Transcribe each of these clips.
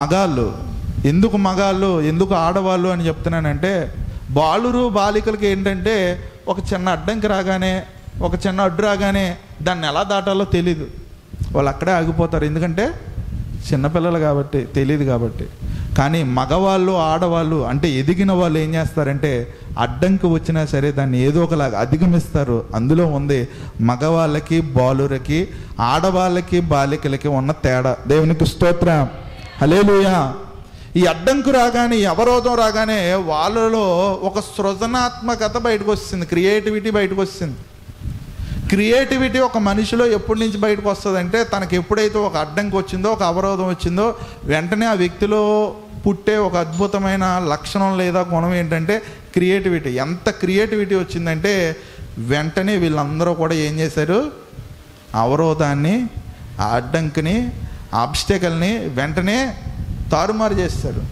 మగాళ్ళు ఎందుకు ఆడవాళ్ళు అని చెప్తున్నానంటే, బాలికలకి ఏంటంటే ఒక చిన్న అడ్డంకి రాగానే, ఒక చిన్న అడ్డు రాగానే దాన్ని ఎలా దాటాలో తెలీదు. వాళ్ళు అక్కడే ఆగిపోతారు, ఎందుకంటే చిన్నపిల్లలు కాబట్టి, తెలియదు కాబట్టి. కానీ మగవాళ్ళు, ఆడవాళ్ళు అంటే ఎదిగిన వాళ్ళు ఏం చేస్తారంటే, అడ్డంకి వచ్చినా సరే దాన్ని ఏదో ఒకలాగా అధిగమిస్తారు. అందులో ఉంది మగవాళ్ళకి బాలురకి, ఆడవాళ్ళకి బాలికలకి ఉన్న తేడా. దేవునికి స్తోత్రం, హల్లెలూయా. ఈ అడ్డంకు రాగానే, ఈ అవరోధం రాగానే వాళ్ళలో ఒక సృజనాత్మకత బయటకు వస్తుంది, క్రియేటివిటీ బయటకు వస్తుంది. క్రియేటివిటీ ఒక మనిషిలో ఎప్పటి నుంచి బయటకు వస్తుందంటే, తనకి ఎప్పుడైతే ఒక అడ్డంకి వచ్చిందో, ఒక అవరోధం వచ్చిందో, వెంటనే ఆ వ్యక్తిలో పుట్టే ఒక అద్భుతమైన లక్షణం లేదా గుణం ఏంటంటే క్రియేటివిటీ. ఎంత క్రియేటివిటీ వచ్చిందంటే వెంటనే వీళ్ళందరూ కూడా ఏం చేశారు, అవరోధాన్ని, ఆ అడ్డంకిని, ఆబ్స్టకల్ని వెంటనే తారుమారు చేస్తారు.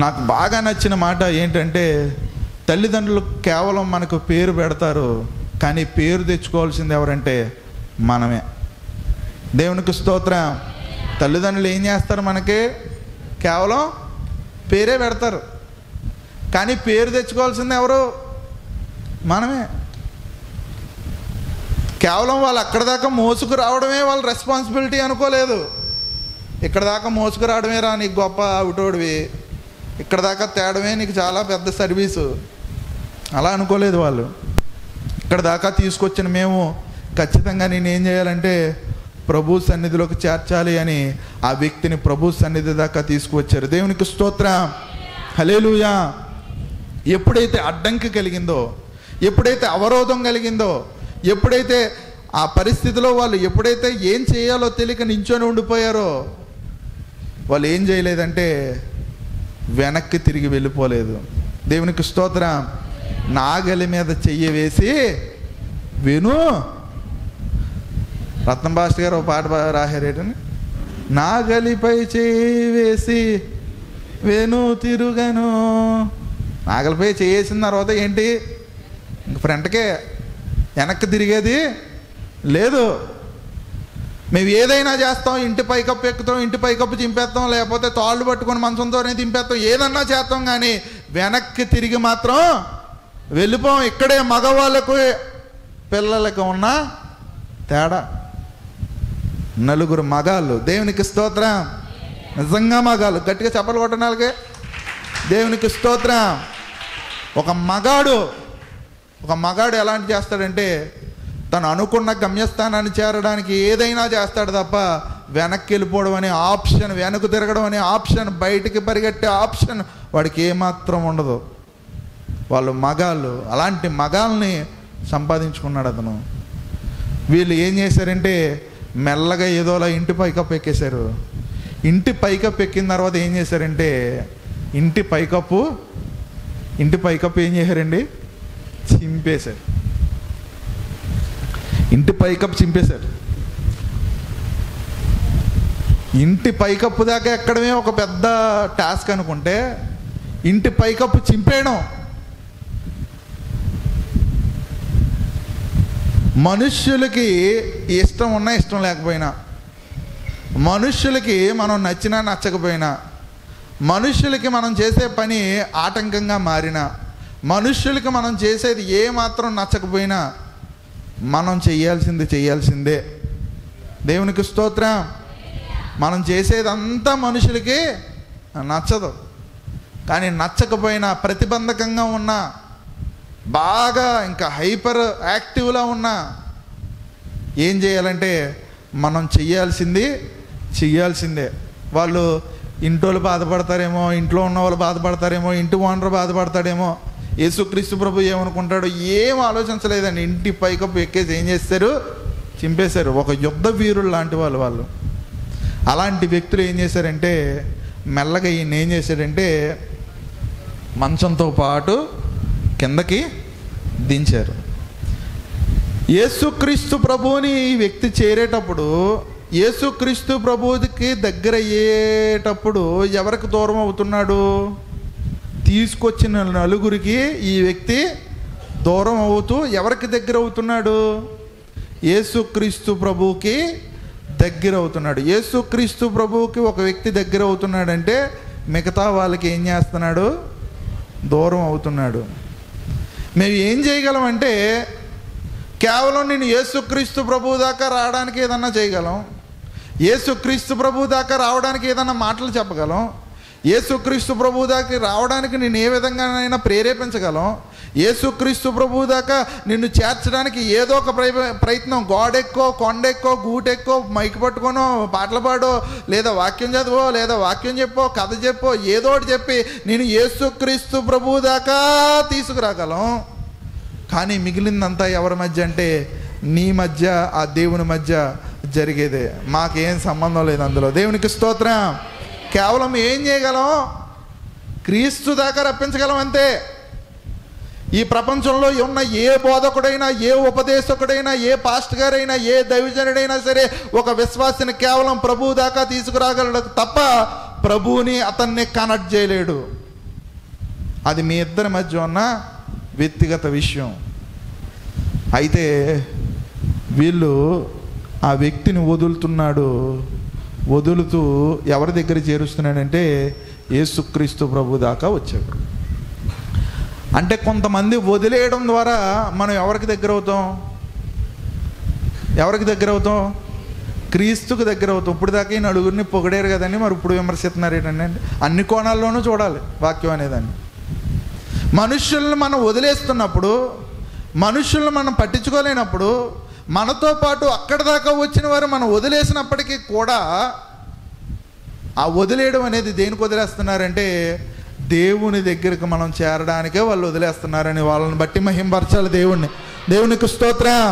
నాకు బాగా నచ్చిన మాట ఏంటంటే, తల్లిదండ్రులు కేవలం మనకు పేరు పెడతారు, కానీ పేరు తెచ్చుకోవాల్సింది ఎవరంటే మనమే. దేవునికి స్తోత్రం. తల్లిదండ్రులు ఏం చేస్తారు, మనకి కేవలం పేరే పెడతారు, కానీ పేరు తెచ్చుకోవాల్సింది ఎవరు, మనమే. కేవలం వాళ్ళు అక్కడ దాకా మోసుకు రావడమే వాళ్ళ రెస్పాన్సిబిలిటీ అనుకోలేదు. ఇక్కడ దాకా మోసుకు రావడమే రా నీకు గొప్ప అవుటోడివి, ఇక్కడ దాకా తేడమే నీకు చాలా పెద్ద సర్వీసు, అలా అనుకోలేదు వాళ్ళు. ఇక్కడ దాకా తీసుకొచ్చిన మేము ఖచ్చితంగా నేనేం చేయాలంటే ప్రభు సన్నిధిలోకి చేర్చాలి అని ఆ వ్యక్తిని ప్రభు సన్నిధి దాకా తీసుకువచ్చారు. దేవునికి స్తోత్రం, హల్లెలూయా. ఎప్పుడైతే అడ్డంకి కలిగిందో, ఎప్పుడైతే అవరోధం కలిగిందో, ఎప్పుడైతే ఆ పరిస్థితిలో వాళ్ళు ఎప్పుడైతే ఏం చేయాలో తెలియక నించొని ఉండిపోయారో, వాళ్ళు ఏం చేయలేదంటే వెనక్కి తిరిగి వెళ్ళిపోలేదు. దేవునికి స్తోత్రం. నాగలి మీద చెయ్యి వేసి విను. రత్నం భాస్కర్ గారు ఒక పాట రాశారేటని, నాగలిపై చెయ్యి వేసి వేణు తిరుగను. నాగలిపై చేసిన తర్వాత ఏంటి, ఇంక ఫ్రంట్కే, వెనక్కి తిరిగేది లేదు. మేము ఏదైనా చేస్తాం, ఇంటి పైకప్పు ఎక్కుతాం, ఇంటి పైకప్పు చింపేస్తాం, లేకపోతే తాళ్ళు పట్టుకొని మంచంతోనే దింపేస్తాం, ఏదన్నా చేస్తాం, కానీ వెనక్కి తిరిగి మాత్రం వెళ్ళిపోం. ఇక్కడే మగవాళ్ళకు పిల్లలకు ఉన్న తేడా. నలుగురు మగాళ్ళు, దేవునికి స్తోత్రం, నిజంగా మగాళ్ళు, గట్టిగా చప్పలు కొట్టడానికి దేవునికి స్తోత్రం. ఒక మగాడు ఎలాంటి చేస్తాడంటే, తను అనుకున్న గమ్యస్థానాన్ని చేరడానికి ఏదైనా చేస్తాడు తప్ప వెనక్కి వెళ్ళిపోవడం అనే ఆప్షన్, వెనక్కు తిరగడం అనే ఆప్షన్, బయటికి పరిగెట్టే ఆప్షన్ వాడికి ఏమాత్రం ఉండదు. వాళ్ళు మగాళ్ళు. అలాంటి మగాల్ని సంపాదించుకున్నాడు అతను. వీళ్ళు ఏం చేశారంటే మెల్లగా ఏదోలా ఇంటి పైకప్పు ఎక్కేశారు. ఇంటి పైకప్పు ఎక్కిన తర్వాత ఏం చేశారంటే, ఇంటి పైకప్పు ఏం చేశారండి, చింపేశారు. ఇంటి పైకప్పు చింపేశారు. ఇంటి పైకప్పు దాకా ఎక్కడమే ఒక పెద్ద టాస్క్ అనుకుంటే, ఇంటి పైకప్పు చింపేయడం. మనుష్యులకి ఇష్టం ఉన్నా ఇష్టం లేకపోయినా, మనుష్యులకి మనం నచ్చినా నచ్చకపోయినా, మనుష్యులకి మనం చేసే పని ఆటంకంగా మారినా, మనుష్యులకి మనం చేసేది ఏమాత్రం నచ్చకపోయినా మనం చేయాల్సిందే. దేవునికి స్తోత్రం. మనం చేసేదంతా మనుషులకి నచ్చదు, కానీ నచ్చకపోయినా, ప్రతిబంధకంగా ఉన్నా, బాగా ఇంకా హైపర్ యాక్టివ్లా ఉన్నా ఏం చేయాలంటే మనం చెయ్యాల్సిందే. వాళ్ళు ఇంటోళ్ళు బాధపడతారేమో, ఇంట్లో ఉన్న వాళ్ళు బాధపడతారేమో, ఇంటి ఓనర్ బాధపడతాడేమో, యేసుక్రీస్తు ప్రభు ఏమనుకుంటాడో ఏం ఆలోచించలేదండి. ఇంటి పైకప్పు ఎక్కేసి ఏం చేస్తారు, చింపేశారు. ఒక యుద్ధ వీరులు లాంటి వాళ్ళు. అలాంటి వ్యక్తులు ఏం చేశారంటే మెల్లగా ఈయన ఏం చేశాడంటే మంచంతో పాటు కిందకి దించారు. యేసుక్రీస్తు ప్రభువుని ఈ వ్యక్తి చేరేటప్పుడు, యేసుక్రీస్తు ప్రభువుకి దగ్గర అయ్యేటప్పుడు ఎవరికి దూరం అవుతున్నాడు, తీసుకొచ్చిన నలుగురికి ఈ వ్యక్తి దూరం అవుతూ ఎవరికి దగ్గర అవుతున్నాడు, యేసుక్రీస్తు ప్రభువుకి దగ్గర అవుతున్నాడు. యేసుక్రీస్తు ప్రభువుకి ఒక వ్యక్తి దగ్గర అవుతున్నాడంటే మిగతా వాళ్ళకి ఏం చేస్తున్నాడు? దూరం అవుతున్నాడు. మేము ఏం చేయగలమంటే కేవలం నేను యేసుక్రీస్తు ప్రభువు దాకా రావడానికి ఏదన్నా చేయగలం, యేసుక్రీస్తు ప్రభువు దాకా రావడానికి ఏదన్నా మాటలు చెప్పగలం, యేసుక్రీస్తు ప్రభువు దాకా రావడానికి నేను ఏ విధంగానైనా ప్రేరేపించగలం, యేసుక్రీస్తు ప్రభువు దాకా నిన్ను చేర్చడానికి ఏదో ఒక ప్రయత్నం, గోడెక్కో, కొండెక్కో, గూటెక్కో, మైక్ పట్టుకోనో, పాటలు పాడో, లేదా వాక్యం చదువో, లేదా వాక్యం చెప్పో, కథ చెప్పో, ఏదో ఒకటి చెప్పి నేను యేసుక్రీస్తు ప్రభువు దాకా తీసుకురాగలం. కానీ మిగిలిందంతా ఎవరి మధ్య అంటే నీ మధ్య ఆ దేవుని మధ్య జరిగేదే. మాకేం సంబంధం లేదు అందులో. దేవునికి స్తోత్రం. కేవలం ఏం చేయగలం? క్రీస్తు దాకా రప్పించగలం అంతే. ఈ ప్రపంచంలో ఉన్న ఏ బోధకుడైనా, ఏ ఉపదేశకుడైనా, ఏ పాస్టర్ గారైనా, ఏ దైవజనుడైనా సరే ఒక విశ్వాసిని కేవలం ప్రభువు దాకా తీసుకురాగలడు తప్ప ప్రభువుని అతన్ని కనెక్ట్ చేయలేడు. అది మీ ఇద్దరి మధ్య ఉన్న వ్యక్తిగత విషయం. అయితే వీళ్ళు ఆ వ్యక్తిని వదులుతూ ఎవరి దగ్గర చేరుస్తున్నాడంటే యేసుక్రీస్తు ప్రభు దాకా వచ్చాడు. అంటే కొంతమంది వదిలేయడం ద్వారా మనం ఎవరికి దగ్గర అవుతాం? క్రీస్తుకు దగ్గర అవుతాం. ఇప్పుడు దాకా ఈ నలుగురిని పొగిడారు కదండి, మరి ఇప్పుడు విమర్శిస్తున్నారు ఏంటంటే అన్ని కోణాల్లోనూ చూడాలి వాక్యం అనేదాన్ని. మనుషులను మనం వదిలేస్తున్నప్పుడు, మనుషులను మనం పట్టించుకోలేనప్పుడు, మనతో పాటు అక్కడి దాకా వచ్చిన వారు మనం వదిలేసినప్పటికీ కూడా ఆ వదిలేయడం అనేది దేనికి వదిలేస్తున్నారంటే దేవుని దగ్గరికి మనం చేరడానికే వాళ్ళు వదిలేస్తున్నారని వాళ్ళని బట్టి మహింపరచాలి దేవుణ్ణి. దేవునికి స్తోత్రం.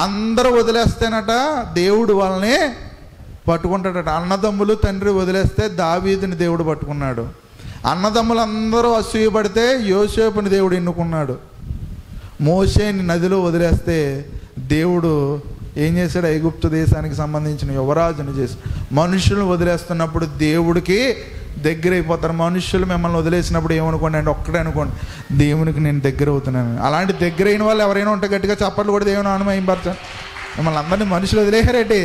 అందరూ వదిలేస్తేనట దేవుడు వాళ్ళని పట్టుకుంటాడట. అన్నదమ్ములు తండ్రి వదిలేస్తే దావీదుని దేవుడు పట్టుకున్నాడు. అన్నదమ్ములందరూ అసూయపడితే యోసేపుని దేవుడు ఎన్నుకున్నాడు. మోషేని నదిలో వదిలేస్తే దేవుడు ఏం చేశాడు? ఐగుప్తు దేశానికి సంబంధించిన యువరాజుని చేసి. మనుషులను వదిలేస్తున్నప్పుడు దేవుడికి దగ్గర అయిపోతారు. మనుషులు మిమ్మల్ని వదిలేసినప్పుడు ఏమనుకోండి అంటే ఒక్కడే అనుకోండి, దేవునికి నేను దగ్గర అవుతున్నాను. అలాంటి దగ్గర అయిన వాళ్ళు ఎవరైనా ఉంటే గట్టిగా చప్పట్లు కూడా దేవుని అనుమయింపరచాను. మిమ్మల్ని అందరినీ మనుషులు వదిలేసారేంటి?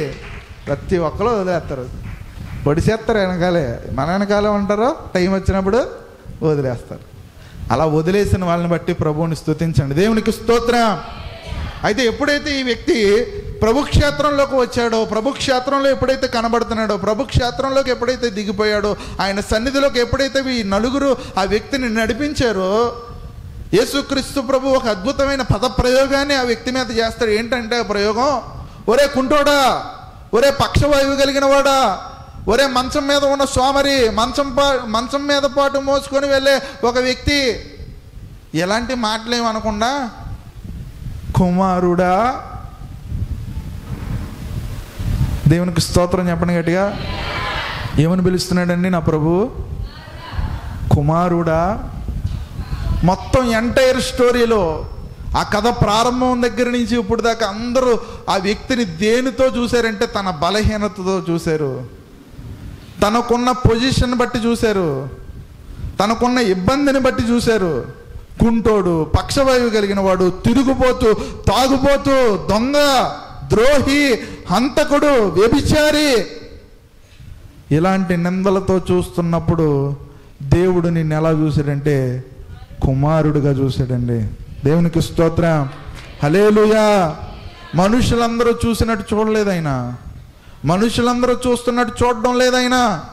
ప్రతి ఒక్కరు వదిలేస్తారు, పొడిసేస్తారు. మన వెనకాలే ఉంటారో టైం వచ్చినప్పుడు వదిలేస్తారు. అలా వదిలేసిన వాళ్ళని బట్టి ప్రభువుని స్తుతించండి. దేవునికి స్తోత్రం. అయితే ఎప్పుడైతే ఈ వ్యక్తి ప్రభుక్షేత్రంలోకి వచ్చాడో, ప్రభుక్షేత్రంలో ఎప్పుడైతే కనబడుతున్నాడో, ప్రభుక్షేత్రంలోకి ఎప్పుడైతే దిగిపోయాడో, ఆయన సన్నిధిలోకి ఎప్పుడైతే ఈ నలుగురు ఆ వ్యక్తిని నడిపించారో, యేసుక్రీస్తు ప్రభు ఒక అద్భుతమైన పదప్రయోగాన్ని ఆ వ్యక్తి మీద చేస్తాడు. ఏంటంటే ఆ ప్రయోగం, ఒరే కుంటోడా, ఒరే పక్షవాయువు కలిగిన వాడా, ఒరే మంచం మీద ఉన్న సోమరి, మంచం మీద పాటు మోసుకొని వెళ్ళే ఒక వ్యక్తి, ఎలాంటి మాటలేమనకుండా కుమారుడా, దేవునికి స్తోత్రం చెప్పండి గట్టిగా. ఏమని పిలుస్తున్నాడండి నా ప్రభు? కుమారుడా. మొత్తం ఎంటైర్ స్టోరీలో ఆ కథ ప్రారంభం దగ్గర నుంచి ఇప్పుడు దాకా అందరూ ఆ వ్యక్తిని దేనితో చూశారంటే తన బలహీనతతో చూశారు, తనకున్న పొజిషన్ బట్టి చూశారు, తనకున్న ఇబ్బందిని బట్టి చూశారు. కుంటోడు, పక్షవాయువు కలిగిన వాడు, తిరుగుపోతూ, తాగుపోతూ, దొంగ, ద్రోహి, హంతకుడు, వ్యభిచారి, ఇలాంటి నిందలతో చూస్తున్నప్పుడు దేవుడు నిన్ను ఎలా చూశాడంటే కుమారుడుగా చూశాడండి. దేవునికి స్తోత్రం. హల్లెలూయా. మనుషులందరూ చూసినట్టు చూడలేదు ఆయన, మనుషులందరూ చూస్తున్నట్టు చూడడం లేదైనా.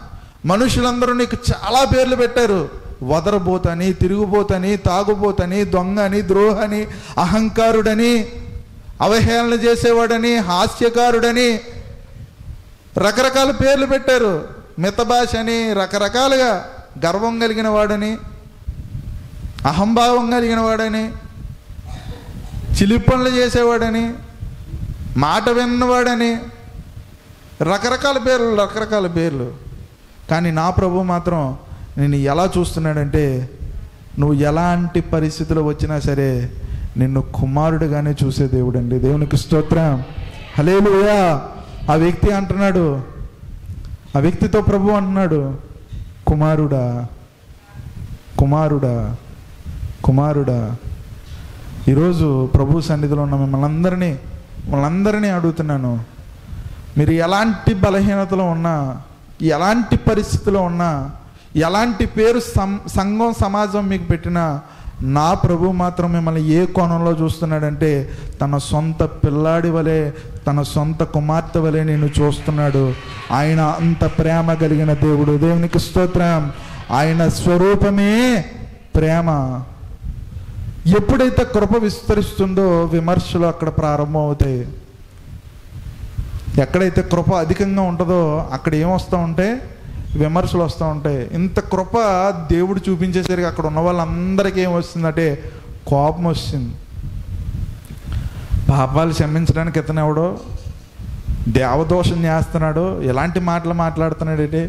మనుషులందరూ నీకు చాలా పేర్లు పెట్టారు. వదరబోతని, తిరుగుబోతని, తాగుబోతని, దొంగని, ద్రోహని, అహంకారుడని, అవహేళన చేసేవాడని, హాస్యకారుడని, రకరకాల పేర్లు పెట్టారు. మితభాష అని, రకరకాలుగా గర్వం కలిగిన వాడని, అహంభావం కలిగిన వాడని, చిలిపనులు చేసేవాడని, మాట విన్నవాడని, రకరకాల పేర్లు. కానీ నా ప్రభు మాత్రం నిన్ను ఎలా చూస్తున్నాడంటే నువ్వు ఎలాంటి పరిస్థితులు వచ్చినా సరే నిన్ను కుమారుడుగానే చూసే దేవుడు అండి. దేవునికి స్తోత్రం. హల్లెలూయా. ఆ వ్యక్తి అంటున్నాడు, ఆ వ్యక్తితో ప్రభు అంటున్నాడు, కుమారుడా, కుమారుడా, కుమారుడా. ఈరోజు ప్రభు సన్నిధిలో ఉన్న మిమ్మల్ని అందరినీ అడుగుతున్నాను, మీరు ఎలాంటి బలహీనతలో ఉన్నా, ఎలాంటి పరిస్థితిలో ఉన్నా, ఎలాంటి పేరు సంఘం సమాజం మీకు పెట్టినా, నా ప్రభు మాత్రం మిమ్మల్ని ఏ కోణంలో చూస్తున్నాడంటే తన సొంత పిల్లాడి వలె, తన సొంత కుమార్తె వలె నేను చూస్తున్నాడు. ఆయన అంత ప్రేమ కలిగిన దేవుడు. దేవునికి స్తోత్రం. ఆయన స్వరూపమే ప్రేమ. ఎప్పుడైతే కృప విస్తరిస్తుందో విమర్శలు అక్కడ ప్రారంభం అవుతాయి. ఎక్కడైతే కృప అధికంగా ఉంటుందో అక్కడ ఏమొస్తూ ఉంటే విమర్శలు వస్తూ ఉంటాయి. ఇంత కృప దేవుడు చూపించేసరికి అక్కడ ఉన్న వాళ్ళందరికీ ఏం వస్తుందంటే కోపం వస్తుంది. పాపాలు క్షమించడానికి ఇతనెవడో దేవదోషం చేస్తున్నాడు, ఎలాంటి మాటలు మాట్లాడుతున్నాడేంటి,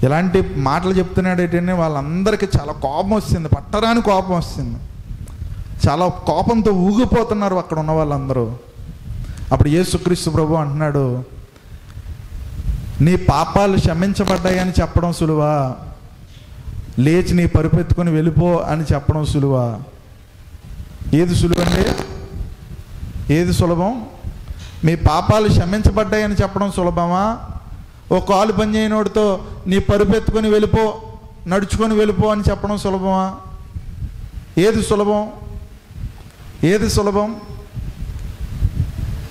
ఎలాంటి మాటలు చెప్తున్నాడేంటి, వాళ్ళందరికీ చాలా కోపం వస్తుంది, పట్టరాని కోపం వస్తుంది. చాలా కోపంతో ఊగిపోతున్నారు అక్కడ ఉన్న వాళ్ళందరూ. అప్పుడు యేసుక్రీస్తు ప్రభు అంటున్నాడు, నీ పాపాలు క్షమించబడ్డాయని చెప్పడం సులువా, లేచి నీ పరుపెత్తుకొని వెళ్ళిపో అని చెప్పడం సులువా? ఏది సులువండి? ఏది సులభం? మీ పాపాలు క్షమించబడ్డాయని చెప్పడం సులభమా? ఓ కాలు పని చేయనోడితో నీ పరుపెత్తుకొని వెళ్ళిపో, నడుచుకొని వెళ్ళిపో అని చెప్పడం సులభమా? ఏది సులభం? ఏది సులభం?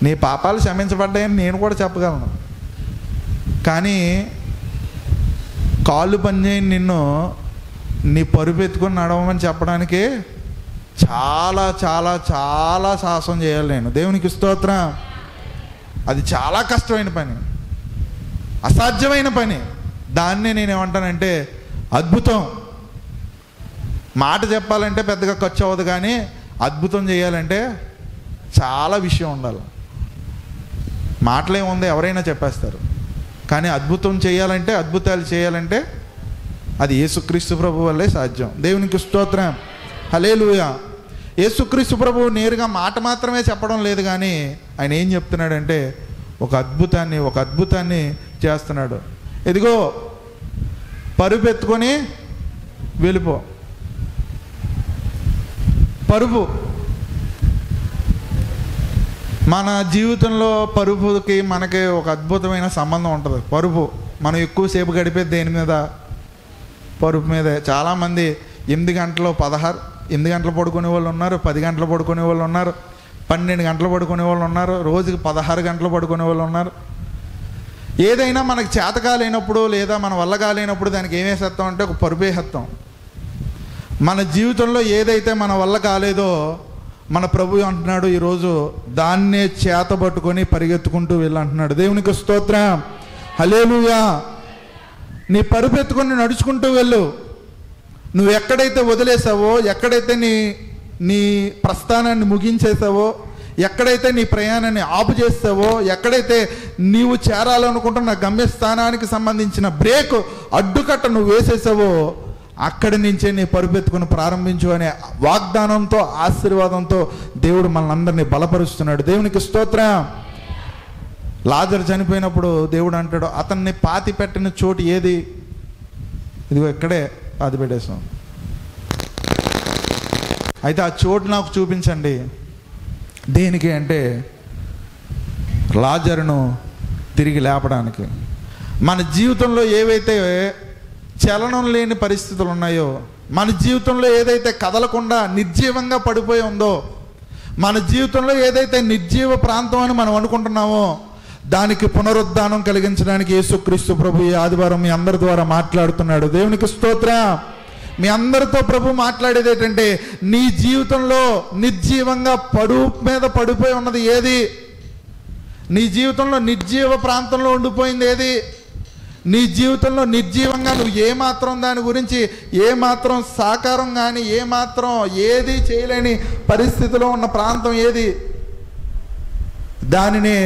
నీ పాపాలు క్షమించబడ్డాయని నేను కూడా చెప్పగలను, కానీ కాళ్ళు పనిచేయని నిన్ను నీ పరుపెత్తుకొని నడవమని చెప్పడానికి చాలా చాలా చాలా సాహసం చేయాలి నేను. దేవునికి స్తోత్రం. అది చాలా కష్టమైన పని, అసాధ్యమైన పని. దాన్నే నేను ఏమంటానంటే అద్భుతం. మాట చెప్పాలంటే పెద్దగా ఖర్చు అవ్వదు, కానీ అద్భుతం చేయాలంటే చాలా విషయం ఉండాలి. మాటలేముంది, ఎవరైనా చెప్పేస్తారు, కానీ అద్భుతం చేయాలంటే, అద్భుతాలు చేయాలంటే అది యేసుక్రీస్తు ప్రభు వల్లే సాధ్యం. దేవునికి స్తోత్రం. హల్లెలూయా. యేసుక్రీస్తు ప్రభు నేరుగా మాట మాత్రమే చెప్పడం లేదు, కానీ ఆయన ఏం చెప్తున్నాడంటే ఒక అద్భుతాన్ని చేస్తున్నాడు. ఇదిగో పరుపెత్తుకొని వెళ్ళిపో. పరుపు మన జీవితంలో పరుపుకి మనకి ఒక అద్భుతమైన సంబంధం ఉంటుంది. పరుపు మనం ఎక్కువసేపు గడిపేది దేని మీద? పరుపు మీదే. చాలామంది 8 గంటలు పడుకునే వాళ్ళు ఉన్నారు, 10 గంటలు పడుకునే వాళ్ళు ఉన్నారు, 12 గంటలు పడుకునే వాళ్ళు ఉన్నారు, రోజుకి 16 గంటలు పడుకునే వాళ్ళు ఉన్నారు. ఏదైనా మనకు చేత కాలేనప్పుడు లేదా మన వల్ల కాలేనప్పుడు దానికి ఏం వేసేస్తాం అంటే ఒక పరుపు వేసేస్తాం. మన జీవితంలో ఏదైతే మన వల్ల కాలేదో మన ప్రభు అంటున్నాడు ఈరోజు దాన్నే చేత పట్టుకొని పరిగెత్తుకుంటూ వెళ్ళంటున్నాడు. దేవునికి స్తోత్రం. హల్లెలూయా. నీ పరుపెత్తుకొని నడుచుకుంటూ వెళ్ళు. నువ్వు ఎక్కడైతే వదిలేసావో, ఎక్కడైతే నీ ప్రస్థానాన్ని ముగించేసావో, ఎక్కడైతే నీ ప్రయాణాన్ని ఆపు చేస్తావో, ఎక్కడైతే నీవు చేరాలనుకుంటున్న గమ్యస్థానానికి సంబంధించిన బ్రేక్ అడ్డుకట్ట నువ్వు వేసేసావో అక్కడి నుంచే నీ పరుపెత్తుకుని ప్రారంభించు అనే వాగ్దానంతో, ఆశీర్వాదంతో దేవుడు మనందరినీ బలపరుస్తున్నాడు. దేవునికి స్తోత్రం. లాజరు చనిపోయినప్పుడు దేవుడు అంటాడు, అతన్ని పాతి పెట్టిన చోటు ఏది? ఇదిగో ఇక్కడే పాతి పెట్టేసాం. అయితే ఆ చోటు నాకు చూపించండి. దేనికి అంటే లాజరును తిరిగి లేపడానికి. మన జీవితంలో ఏవైతే చలనం లేని పరిస్థితులు ఉన్నాయో, మన జీవితంలో ఏదైతే కదలకుండా నిర్జీవంగా పడిపోయి ఉందో, మన జీవితంలో ఏదైతే నిర్జీవ ప్రాంతం అని మనం అనుకుంటున్నామో దానికి పునరుద్ధానం కలిగించడానికి యేసుక్రీస్తు ప్రభు ఈ ఆదివారం మీ అందరి ద్వారా మాట్లాడుతున్నాడు. దేవునికి స్తోత్రం. మీ అందరితో ప్రభు మాట్లాడేది ఏంటంటే నీ జీవితంలో నిర్జీవంగా మీద పడిపోయి ఉన్నది ఏది? నీ జీవితంలో నిర్జీవ ప్రాంతంలో ఉండిపోయింది ఏది? నీ జీవితంలో నిర్జీవంగా నువ్వు ఏమాత్రం దాని గురించి ఏమాత్రం సాకారం కానీ ఏమాత్రం ఏది చేయలేని పరిస్థితిలో ఉన్న ప్రాంతం ఏది? దానిని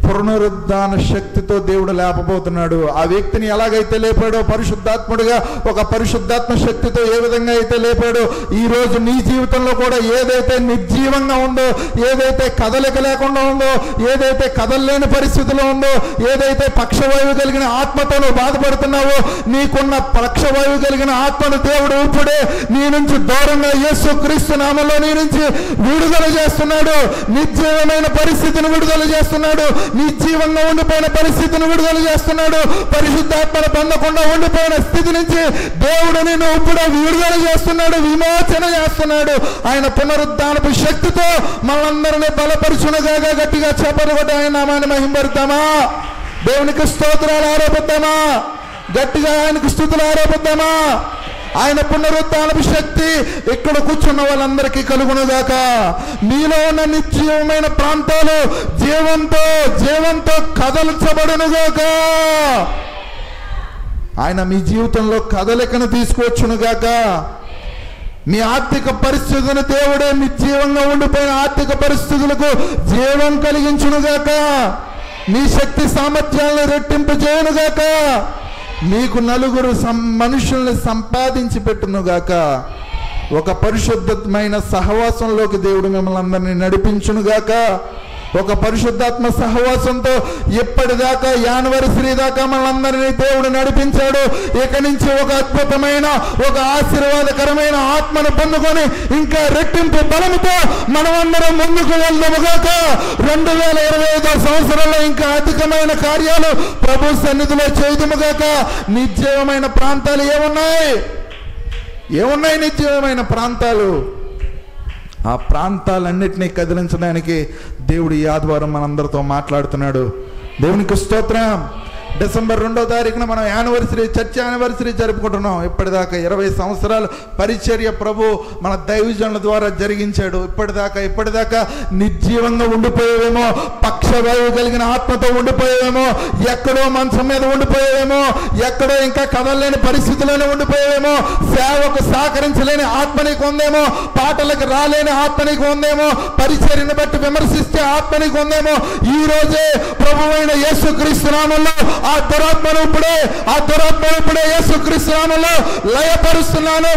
పునరుద్ధాన శక్తితో దేవుడు లేపబోతున్నాడు. ఆ వ్యక్తిని ఎలాగైతే లేపాడో పరిశుద్ధాత్ముడిగా, ఒక పరిశుద్ధాత్మ శక్తితో ఏ విధంగా అయితే లేపాడో, ఈరోజు నీ జీవితంలో కూడా ఏదైతే నిర్జీవంగా ఉందో, ఏదైతే కదలిక లేకుండా ఉందో, ఏదైతే కదలలేని పరిస్థితిలో ఉందో, ఏదైతే పక్షవాయువు కలిగిన ఆత్మతో నువ్వు బాధపడుతున్నావో, నీకున్న పక్షవాయువు కలిగిన ఆత్మను దేవుడు ఇప్పుడే నీ నుంచి దూరంగా యేసుక్రీస్తు నామములో నీ నుంచి విడుదల చేస్తున్నాడు. నిర్జీవమైన పరిస్థితిని విడుదల చేస్తున్నాడు. నిర్జీవంగా ఉండిపోయిన పరిస్థితిని విడుదల చేస్తున్నాడు. పరిశుద్ధాత్మను పొందకుండా ఉండిపోయిన స్థితి నుంచి దేవుడు నిన్ను ఇప్పుడు విడుదల చేస్తున్నాడు, విమోచన చేస్తున్నాడు. ఆయన పునరుద్ధానపు శక్తితో మనందరినీ బలపరుచునుగా. గట్టిగా చెప్పరు కొట్టి ఆయన నామాన్ని మహిమపడతామా? దేవునికి స్తోత్రాలు ఆరోపిద్దామా? గట్టిగా ఆయనకు స్తుతులు ఆరోపిద్దామా? ఆయన పునరుద్ధానపు శక్తి ఇక్కడ కూర్చున్న వాళ్ళందరికీ కలుగునుగాక. మీలో ఉన్న నిత్యమైన ప్రాంతాలు జీవంతో కదల్చబడునుగాక. ఆయన మీ జీవితంలో కదలికను తీసుకువచ్చునుగాక. మీ ఆర్థిక పరిస్థితులను దేవుడే మీ జీవంగా ఉండిపోయిన ఆర్థిక పరిస్థితులకు జీవం కలిగించునుగాక. మీ శక్తి సామర్థ్యాలను రెట్టింపు చేయునుగాక. మీకు నలుగురు మనుషుల్ని సంపాదించి పెట్టునుగాక. ఒక పరిశుద్ధమైన సహవాసంలోకి దేవుడు మిమ్మల్ని అందరినీ నడిపించునుగాక. ఒక పరిశుద్ధాత్మ సహవాసంతో ఎప్పటిదాకా యానివర్సరీ దాకా మనందరినీ దేవుడు నడిపించాడు. ఇక నుంచి ఒక అద్భుతమైన ఒక ఆశీర్వాదకరమైన ఆత్మను పొందుకొని ఇంకా రెట్టింపు బలముతో మనమందరం ముందుకు వెళ్దాముగాక. 2025 సంవత్సరంలో ఇంకా అధికమైన కార్యాలు ప్రభు సన్నిధిలో చేయదుముగాక. నిత్యమైన ప్రాంతాలు ఏమున్నాయి? నిత్యమైన ప్రాంతాలు. ఆ ప్రాంతాలన్నిటినీ కదిలించడానికి దేవుడు ఈ ఆదివారం మనందరితో మాట్లాడుతున్నాడు. దేవునికి స్తోత్రం. డిసెంబర్ 2వ తారీఖున మనం చర్చ్ యానివర్సరీ జరుపుకుంటున్నాం. ఇప్పటిదాకా 20 సంవత్సరాలు పరిచర్య ప్రభు మన దైవజనుల ద్వారా జరిగించాడు. ఇప్పటిదాకా నిర్జీవంగా ఉండిపోయేవేమో, పక్షవాయువు కలిగిన ఆత్మతో ఉండిపోయేవేమో, ఎక్కడో మంచం మీద ఉండిపోయేవేమో, ఎక్కడో ఇంకా కదలలేని పరిస్థితుల్లోనే ఉండిపోయేవేమో, సేవకు సహకరించలేని ఆత్మ నీకు ఉందేమో, పాటలకు రాలేని ఆత్మ నీకు ఉందేమో, పరిచర్యను బట్టి విమర్శిస్తే ఆత్మ నీకు ఉందేమో. ఈ రోజే ప్రభువైన యేసుక్రీస్తు నామములో ఆ దురాత్మను ఇప్పుడే యేసుక్రీస్తు నామములో లయపరుస్తున్నాను.